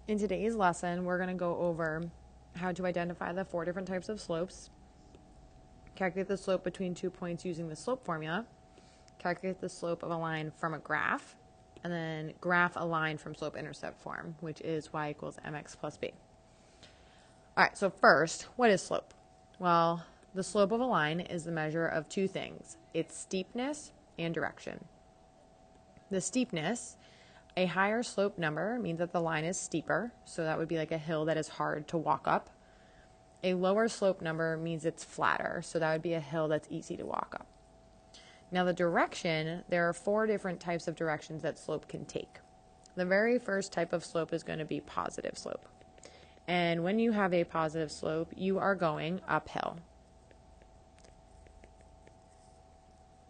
In today's lesson, we're going to go over how to identify the 4 different types of slopes, calculate the slope between 2 points using the slope formula, calculate the slope of a line from a graph, and then graph a line from slope-intercept form, which is y equals mx plus b. All right, so first, what is slope? Well, the slope of a line is the measure of 2 things, its steepness and direction. The steepness, a higher slope number means that the line is steeper, so that would be like a hill that is hard to walk up. A lower slope number means it's flatter, so that would be a hill that's easy to walk up. Now the direction, there are 4 different types of directions that slope can take. The very first type of slope is going to be positive slope. And when you have a positive slope, you are going uphill.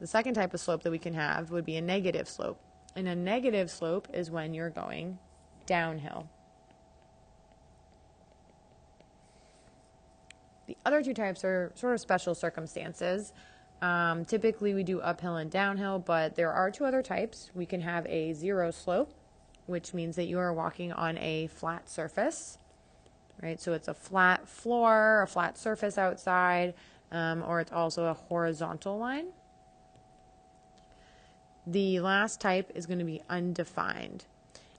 The second type of slope that we can have would be a negative slope. And a negative slope is when you're going downhill. The other 2 types are sort of special circumstances. Typically we do uphill and downhill, but there are 2 other types. We can have a zero slope, which means that you are walking on a flat surface, right? So it's a flat floor, a flat surface outside, or it's also a horizontal line. The last type is going to be undefined.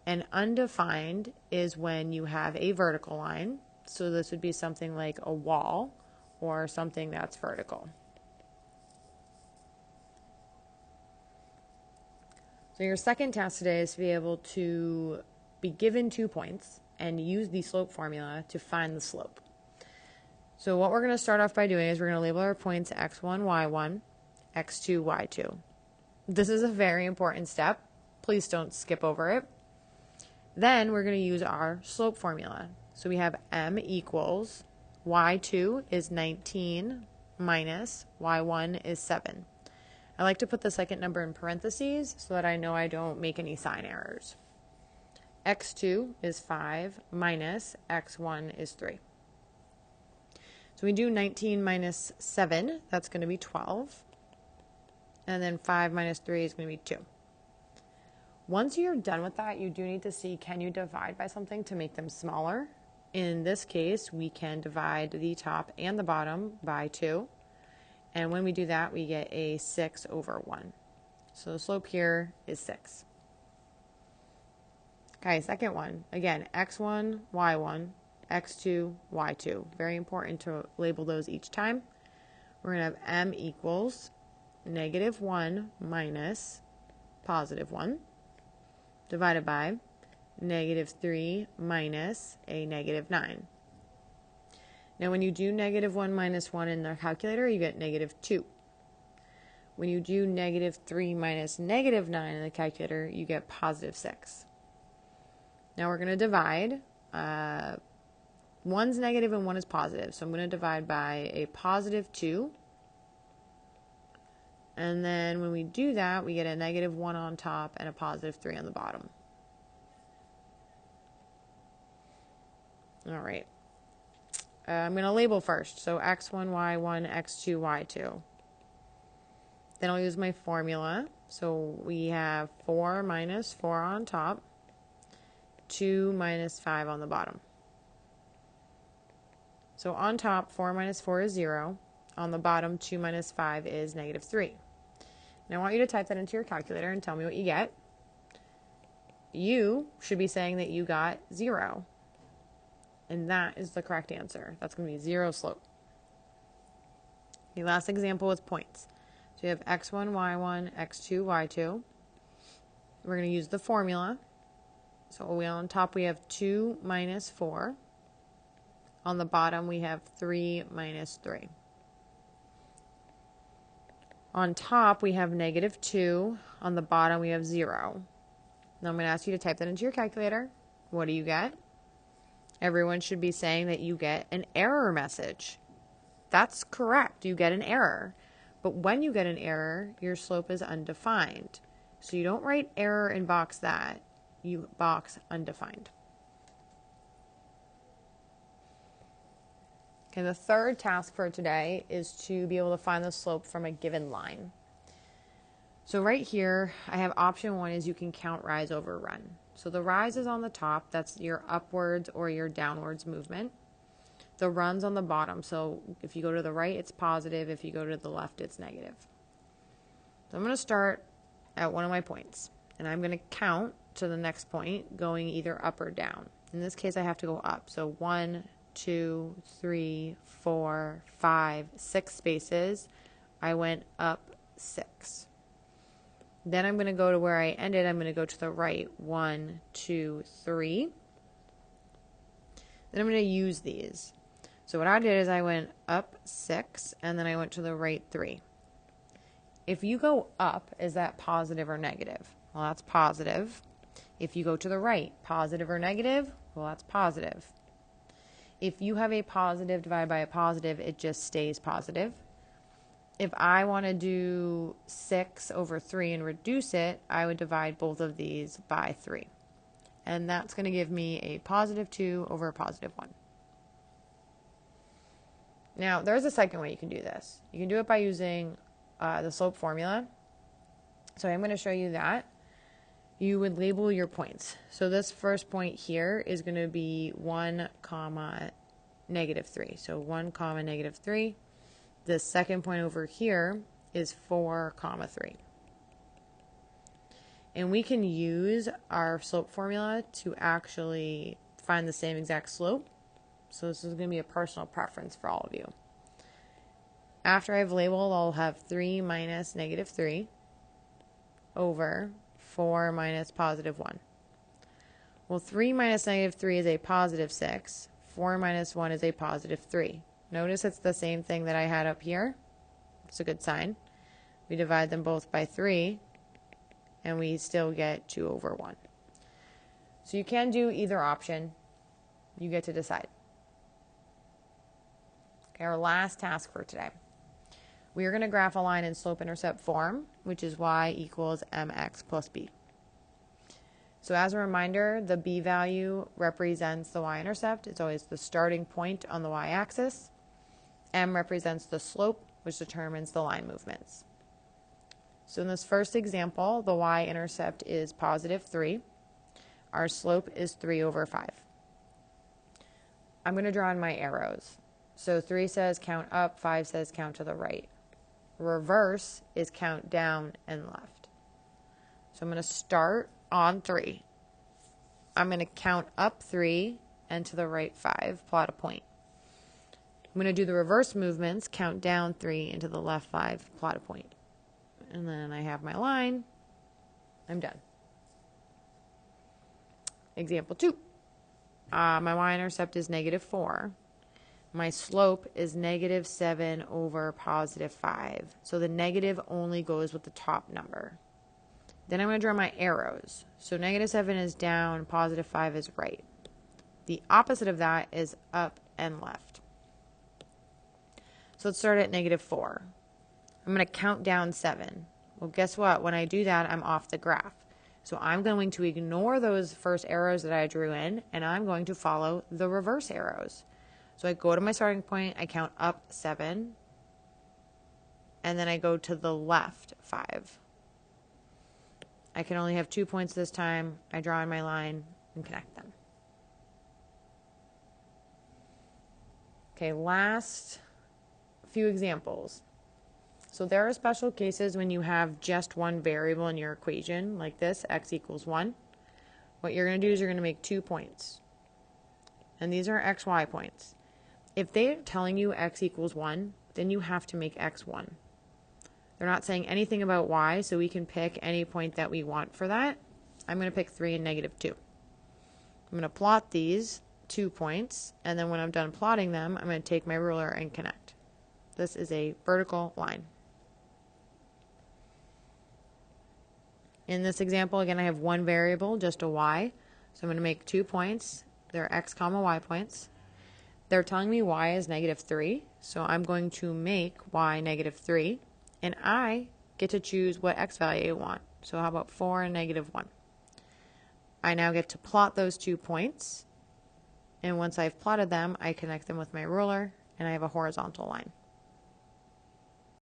And undefined is when you have a vertical line. So this would be something like a wall or something that's vertical. So your second task today is to be able to be given 2 points and use the slope formula to find the slope. So what we're going to start off by doing is we're going to label our points x1, y1, x2, y2. This is a very important step. Please don't skip over it. Then we're going to use our slope formula. So we have m equals y2 is 19 minus y1 is 7. I like to put the second number in parentheses so that I know I don't make any sign errors. x2 is 5 minus x1 is 3. So we do 19 minus 7, that's going to be 12. And then 5 minus 3 is going to be 2. Once you're done with that, you do need to see, can you divide by something to make them smaller? In this case, we can divide the top and the bottom by 2. And when we do that, we get a 6 over 1. So the slope here is 6. Okay, second one. Again, x1, y1, x2, y2. Very important to label those each time. We're going to have m equals negative 1 minus positive 1 divided by negative 3 minus a negative 9. Now when you do negative 1 minus 1 in the calculator, you get negative 2. When you do negative 3 minus negative 9 in the calculator, you get positive 6. Now we're going to divide. One's negative and 1 is positive, so I'm going to divide by a positive 2. And then when we do that, we get a negative 1 on top and a positive 3 on the bottom. All right. I'm going to label first. So x1, y1, x2, y2. Then I'll use my formula. So we have 4 minus 4 on top, 2 minus 5 on the bottom. So on top, 4 minus 4 is 0. On the bottom, 2 minus 5 is negative 3. Now I want you to type that into your calculator and tell me what you get. You should be saying that you got 0. And that is the correct answer. That's going to be 0 slope. The last example is points. So you have x1, y1, x2, y2. We're going to use the formula. So on top we have 2 minus 4. On the bottom we have 3 minus 3. On top, we have negative 2. On the bottom, we have 0. Now I'm going to ask you to type that into your calculator. What do you get? Everyone should be saying that you get an error message. That's correct. You get an error. But when you get an error, your slope is undefined. So you don't write error and box that. You box undefined. Okay, the third task for today is to be able to find the slope from a given line. So right here, I have option 1 is you can count rise over run. So the rise is on the top. That's your upwards or your downwards movement. The run's on the bottom. So if you go to the right, it's positive. If you go to the left, it's negative. So I'm going to start at one of my points. And I'm going to count to the next point, going either up or down. In this case, I have to go up. So 1, 2, 3, 4, 5, 6 spaces. I went up 6. Then I'm going to go to where I ended. I'm going to go to the right. 1, 2, 3. Then I'm going to use these. So what I did is I went up 6, and then I went to the right 3. If you go up, is that positive or negative? Well, that's positive. If you go to the right, positive or negative? Well, that's positive. If you have a positive divided by a positive, it just stays positive. If I want to do 6 over 3 and reduce it, I would divide both of these by 3. And that's going to give me a positive 2 over a positive 1. Now, there's a second way you can do this. You can do it by using the slope formula. So I'm going to show you that. You would label your points. So this first point here is going to be 1, negative 3. So 1, negative 3. The second point over here is 4, 3. And we can use our slope formula to actually find the same exact slope. So this is going to be a personal preference for all of you. After I've labeled, I'll have 3 minus negative 3 over 4 minus positive 1. Well, 3 minus negative 3 is a positive 6. 4 minus 1 is a positive 3. Notice it's the same thing that I had up here. It's a good sign. We divide them both by 3, and we still get 2 over 1. So you can do either option. You get to decide. Okay, our last task for today. We are going to graph a line in slope-intercept form, which is y equals mx plus b. So as a reminder, the b value represents the y-intercept. It's always the starting point on the y-axis. M represents the slope, which determines the line movements. So in this first example, the y-intercept is positive 3. Our slope is 3 over 5. I'm going to draw in my arrows. So 3 says count up, 5 says count to the right. Reverse is count down and left. So I'm going to start on 3. I'm going to count up 3 and to the right 5, plot a point. I'm going to do the reverse movements, count down 3 and to the left 5, plot a point. And then I have my line. I'm done. Example 2. My y-intercept is negative 4. My slope is negative 7 over positive 5. So the negative only goes with the top number. Then I'm going to draw my arrows. So negative 7 is down, positive 5 is right. The opposite of that is up and left. So let's start at negative 4. I'm going to count down 7. Well, guess what? When I do that, I'm off the graph. So I'm going to ignore those first arrows that I drew in, and I'm going to follow the reverse arrows. So I go to my starting point, I count up 7, and then I go to the left 5. I can only have 2 points this time. I draw in my line and connect them. Okay, last few examples. So there are special cases when you have just one variable in your equation, like this, x equals 1. What you're going to do is you're going to make 2 points. And these are xy points. If they're telling you x equals 1, then you have to make x 1. They're not saying anything about y, so we can pick any point that we want for that. I'm going to pick 3 and negative 2. I'm going to plot these 2 points, and then when I'm done plotting them, I'm going to take my ruler and connect. This is a vertical line. In this example, again, I have one variable, just a y. So I'm going to make 2 points. They're x comma y points. They're telling me y is negative 3, so I'm going to make y negative 3, and I get to choose what x value I want. So how about 4 and negative 1? I now get to plot those 2 points, and once I've plotted them, I connect them with my ruler, and I have a horizontal line.